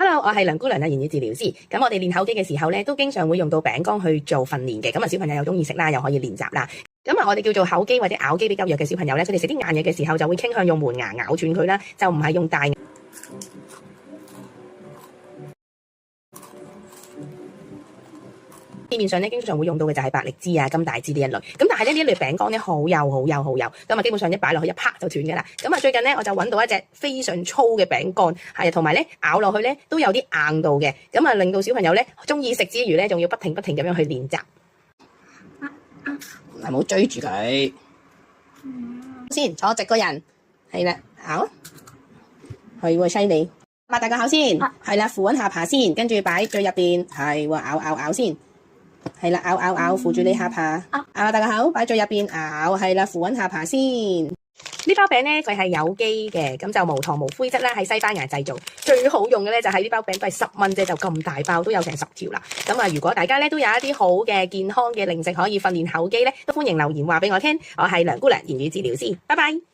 Hello，我係梁姑娘啊，言語治療師。咁我哋練口肌嘅時候咧，都經常會用到餅乾去做訓練嘅。咁啊，小朋友又中意食啦，又可以練習啦。咁啊，我哋叫做口肌或者咬肌比較弱嘅小朋友咧，佢哋食啲硬嘢嘅時候就會傾向用門牙咬斷佢啦，就唔係用大牙。市面上咧經常會用到嘅就係百力滋啊、金大滋呢一類，咁但係咧呢一類餅乾咧好幼，咁啊基本上一擺落去一啪就斷㗎啦。咁啊最近咧我就揾到一隻非常粗嘅餅乾，係同埋咧咬落去咧都有啲硬度嘅，咁啊令到小朋友咧中意食之餘咧，仲要不停咁樣去練習。唔好追住佢，先坐直個人，係啦，咬，係喎，犀利，擘大個口先，係啦，扶穩下巴先，跟住擺最入邊，係喎，咬先。係啦，咬，扶住你下巴，咬大個口，擺最入邊，咬，係啦，扶穩下巴先。呢包餅咧，佢係有機嘅，咁就無糖無灰質啦，喺西班牙製造。最好用嘅咧就係呢包餅都係10蚊啫，就咁大包，都有成10條啦。咁啊，如果大家咧都有一啲好嘅健康嘅零食可以訓練口肌咧，都歡迎留言話俾我聽。我係梁姑娘，言語治療師，拜拜。